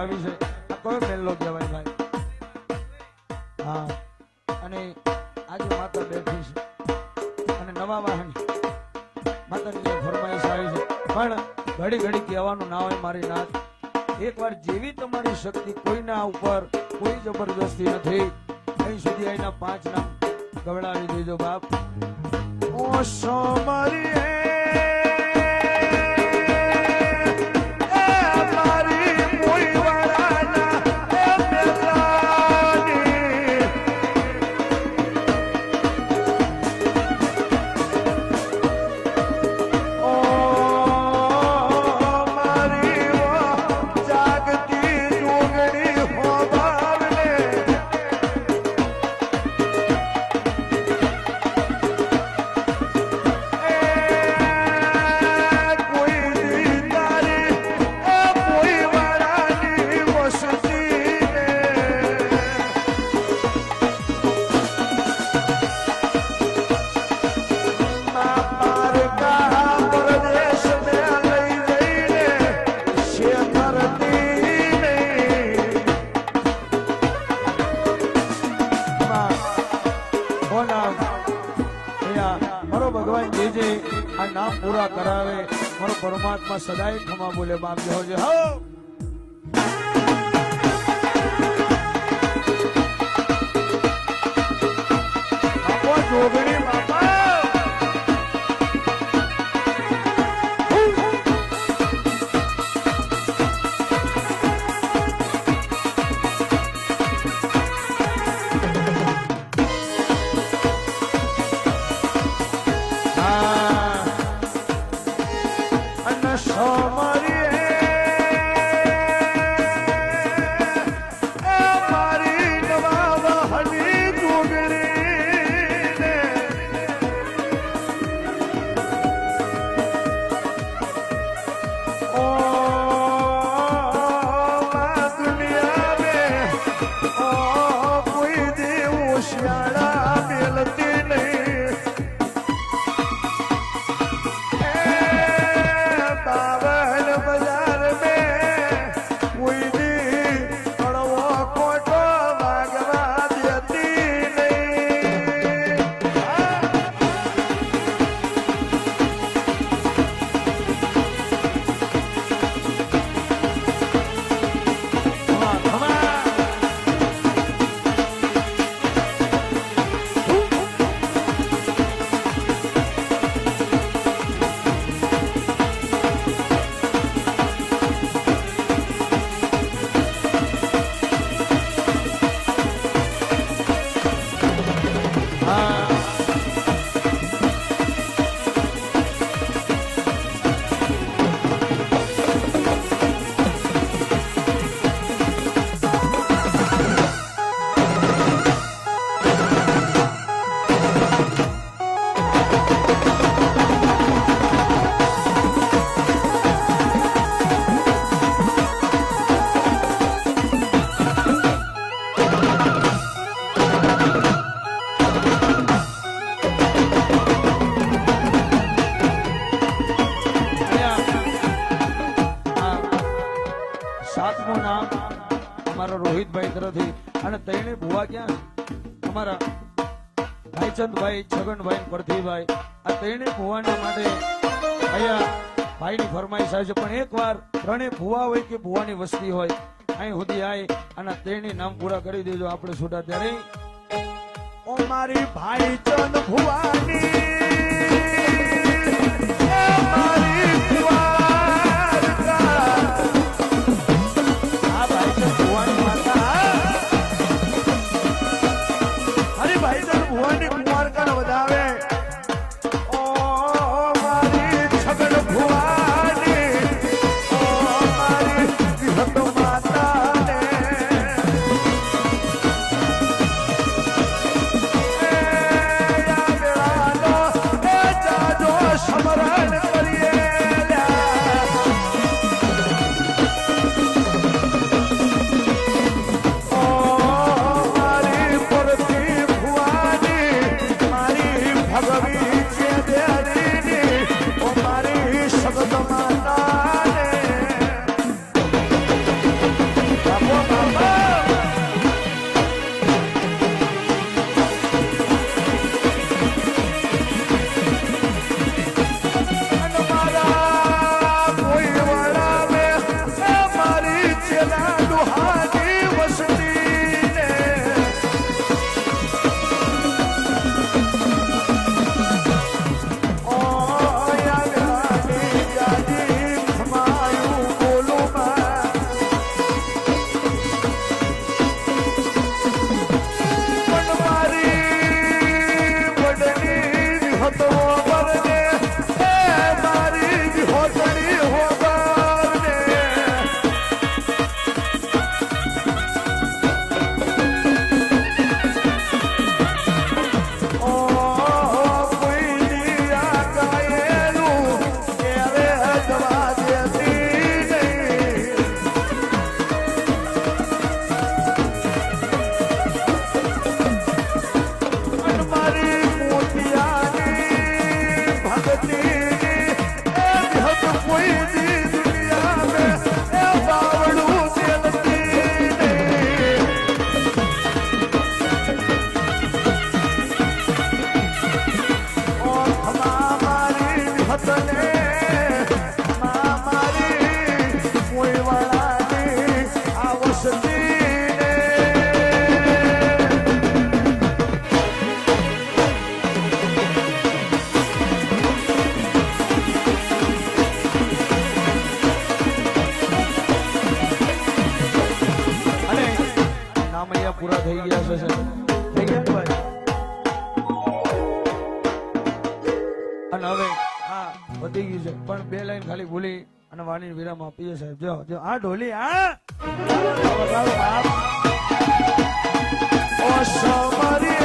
આવી છે આ કયો મેલ્લો કહેવાય ભાઈ? હા અને આજે માતા બેઠી છે અને નવા વાહન માતાની જે ફરમાઈશ આવી છે પણ ઘડી ઘડી કહેવાનું ના હોય મારી નાથ એકવાર જેવી તમારી શક્તિ કોઈના ઉપર કોઈ જબરદસ્તી નથી અહીં સુધી અહીંના 5 નામ ગવડાવી દેજો બાપ. ઓ સોમરી આ નામ પૂરા કરાવે મારો પરમાત્મા સદાય ખમા બોલે બાપ જોજે હો. બાપો જોગણી બાપા રોહિતભાઈ તરફથી અને તૈણે ભુવા ક્યાં અમારા ભાઈચંદભાઈ છગનભાઈ પ્રતિભાઈ આ તૈણે ભુવાના માટે અહીંયા ભાઈની ફરમાઈશ આવી છે પણ એકવાર ત્રણે ભુવા હોય કે ભુવાની વસ્તી હોય અહીં સુધી આવી અને તૈણે નામ પૂરા કરી દેજો આપણે છૂટા ત્યારે. ઓ મારી ભાઈચંદ ભુવાની વધી ગયું છે પણ બે લાઈન ખાલી બોલી અને વાણી વિરામ આપીએ સાહેબ જો જો આ ઢોલી આ ઓ સમરી